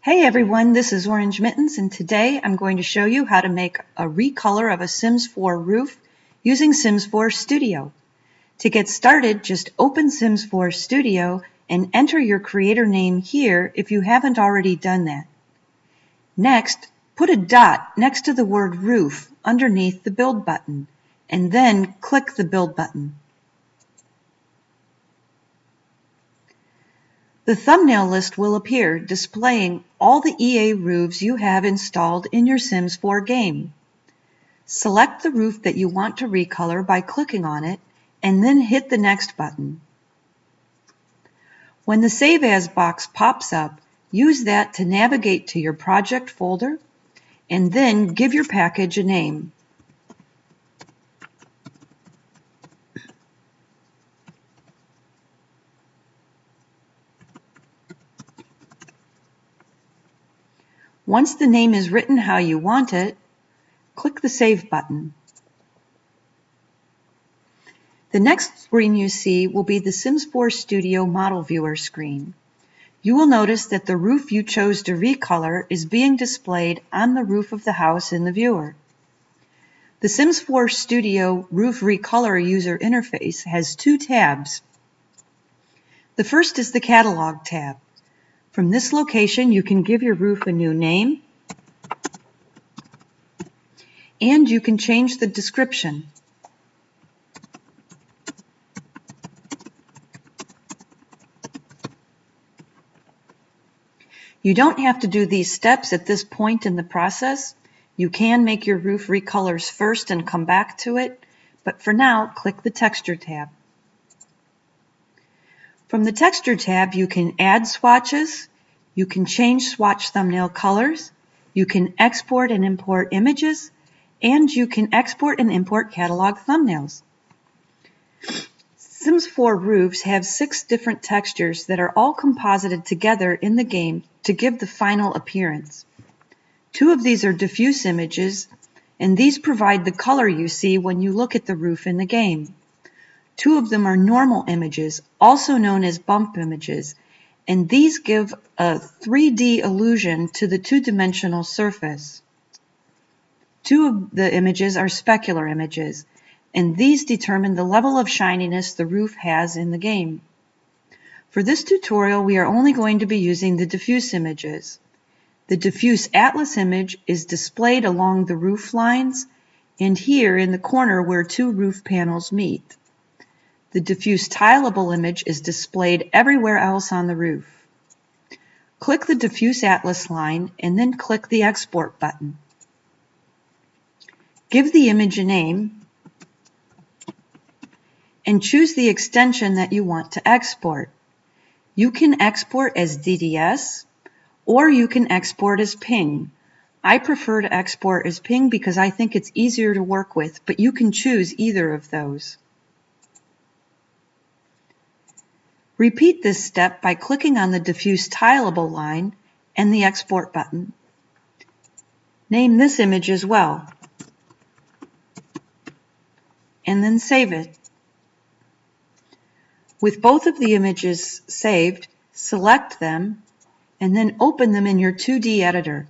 Hey everyone, this is Orange Mittens, and today I'm going to show you how to make a recolor of a Sims 4 roof using Sims 4 Studio. To get started, just open Sims 4 Studio and enter your creator name here if you haven't already done that. Next, put a dot next to the word roof underneath the Build button, and then click the Build button. The thumbnail list will appear, displaying all the EA roofs you have installed in your Sims 4 game. Select the roof that you want to recolor by clicking on it, and then hit the Next button. When the Save As box pops up, use that to navigate to your project folder, and then give your package a name. Once the name is written how you want it, click the Save button. The next screen you see will be the Sims 4 Studio Model Viewer screen. You will notice that the roof you chose to recolor is being displayed on the roof of the house in the viewer. The Sims 4 Studio Roof Recolor user interface has two tabs. The first is the Catalog tab. From this location, you can give your roof a new name, and you can change the description. You don't have to do these steps at this point in the process. You can make your roof recolors first and come back to it, but for now, click the Texture tab. From the Texture tab, you can add swatches, you can change swatch thumbnail colors, you can export and import images, and you can export and import catalog thumbnails. Sims 4 roofs have 6 different textures that are all composited together in the game to give the final appearance. 2 of these are diffuse images, and these provide the color you see when you look at the roof in the game. 2 of them are normal images, also known as bump images, and these give a 3D illusion to the two-dimensional surface. 2 of the images are specular images, and these determine the level of shininess the roof has in the game. For this tutorial, we are only going to be using the diffuse images. The diffuse atlas image is displayed along the roof lines and here in the corner where 2 roof panels meet. The diffuse tileable image is displayed everywhere else on the roof. Click the diffuse atlas line and then click the Export button. Give the image a name and choose the extension that you want to export. You can export as DDS or you can export as PNG. I prefer to export as PNG because I think it's easier to work with, but you can choose either of those. Repeat this step by clicking on the diffuse tileable line and the Export button. Name this image as well, and then save it. With both of the images saved, select them and then open them in your 2D editor.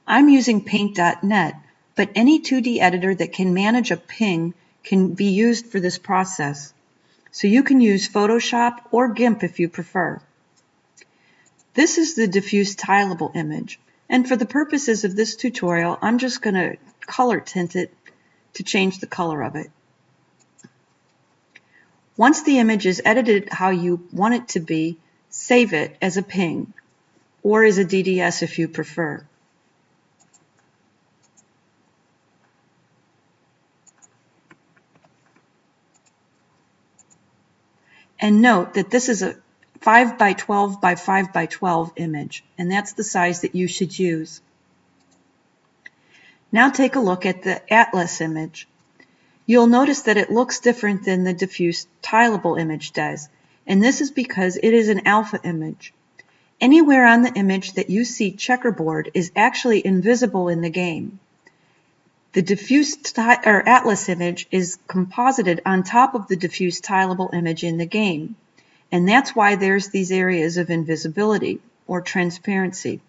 I'm using Paint.net, but any 2D editor that can manage a PNG can be used for this process. So you can use Photoshop or GIMP if you prefer. This is the diffuse tileable image, and for the purposes of this tutorial, I'm just going to color tint it to change the color of it. Once the image is edited how you want it to be, save it as a PNG or as a DDS if you prefer. And note that this is a 5 by 12 by 5 by 12 image, and that's the size that you should use. Now take a look at the atlas image. You'll notice that it looks different than the diffuse tileable image does, and this is because it is an alpha image. Anywhere on the image that you see checkerboard is actually invisible in the game. The diffuse atlas image is composited on top of the diffuse tileable image in the game, and that's why there's these areas of invisibility or transparency.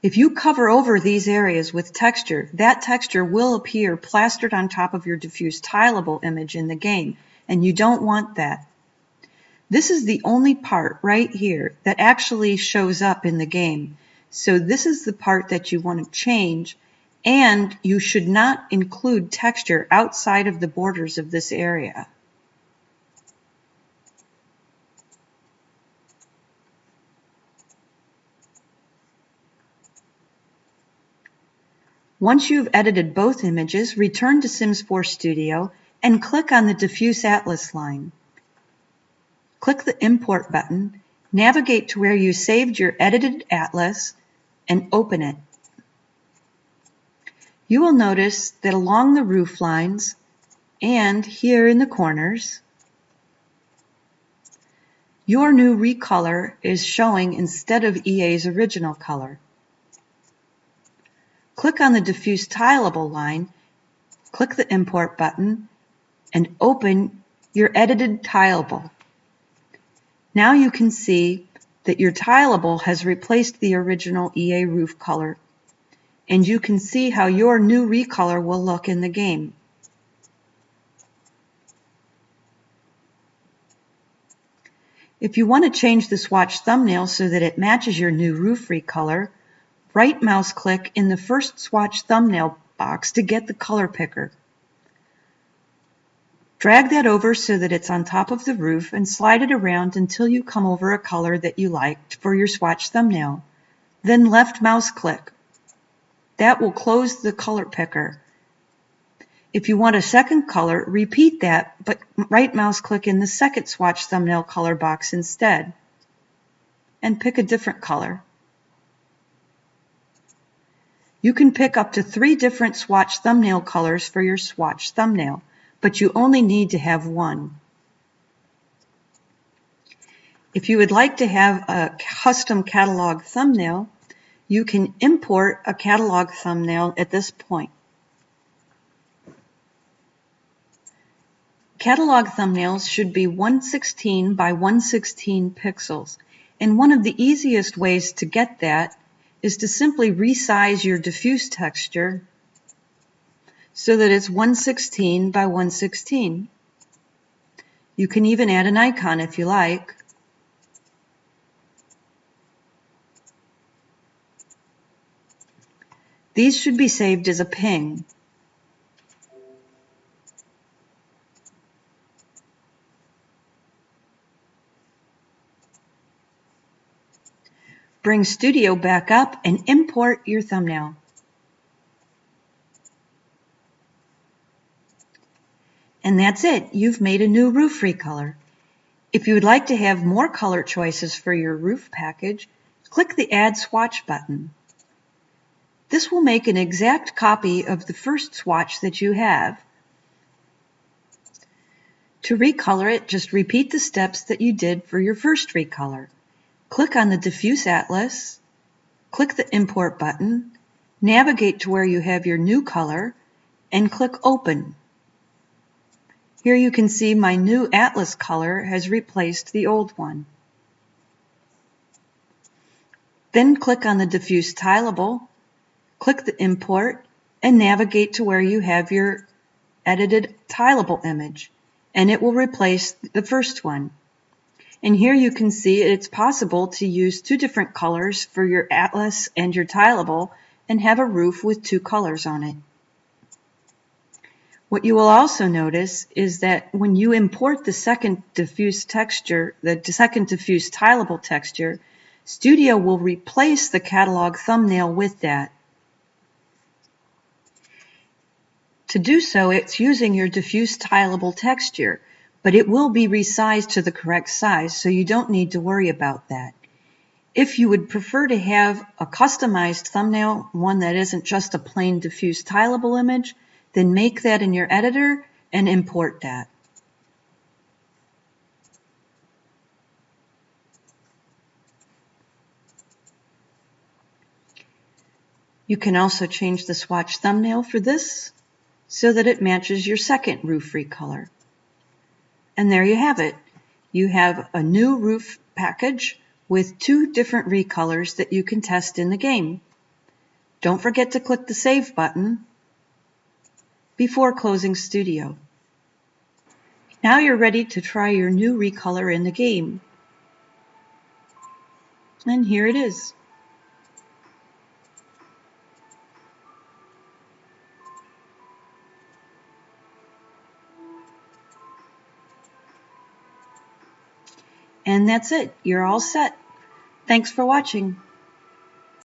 If you cover over these areas with texture, that texture will appear plastered on top of your diffuse tileable image in the game, and you don't want that. This is the only part right here that actually shows up in the game. So this is the part that you want to change, and you should not include texture outside of the borders of this area. Once you've edited both images, return to Sims 4 Studio and click on the Diffuse Atlas line. Click the Import button, navigate to where you saved your edited atlas, and open it. You will notice that along the roof lines and here in the corners, your new Recolor is showing instead of EA's original color. Click on the Diffuse Tileable line, click the Import button, and open your edited tileable. Now you can see that your tileable has replaced the original EA roof color, and you can see how your new Recolor will look in the game. If you want to change the swatch thumbnail so that it matches your new roof Recolor, right mouse click in the first swatch thumbnail box to get the color picker. Drag that over so that it's on top of the roof and slide it around until you come over a color that you liked for your swatch thumbnail. Then left mouse click. That will close the color picker. If you want a second color, repeat that, but right mouse click in the second swatch thumbnail color box instead, and pick a different color. You can pick up to 3 different swatch thumbnail colors for your swatch thumbnail, but you only need to have one. If you would like to have a custom catalog thumbnail, you can import a catalog thumbnail at this point. Catalog thumbnails should be 116 by 116 pixels, and one of the easiest ways to get that is to simply resize your diffuse texture so that it's 116 by 116. You can even add an icon if you like. These should be saved as a ping. Bring Studio back up and import your thumbnail. And that's it. You've made a new roof Recolor. If you would like to have more color choices for your roof package, click the Add Swatch button. This will make an exact copy of the first swatch that you have. To recolor it, just repeat the steps that you did for your first Recolor. Click on the Diffuse Atlas, click the Import button, navigate to where you have your new color, and click Open. Here you can see my new Atlas color has replaced the old one. Then click on the Diffuse Tileable, click the Import, and navigate to where you have your edited tileable image, and it will replace the first one. And here you can see it's possible to use 2 different colors for your atlas and your tileable and have a roof with 2 colors on it. What you will also notice is that when you import the second diffuse texture, the second diffuse tileable texture, Studio will replace the catalog thumbnail with that. To do so, it's using your diffuse tileable texture, but it will be resized to the correct size, so you don't need to worry about that. If you would prefer to have a customized thumbnail, one that isn't just a plain diffuse tileable image, then make that in your editor and import that. You can also change the swatch thumbnail for this so that it matches your second roof Recolor. And there you have it. You have a new roof package with 2 different Recolors that you can test in the game. Don't forget to click the Save button before closing Studio. Now you're ready to try your new Recolor in the game. And here it is. And that's it. You're all set. Thanks for watching.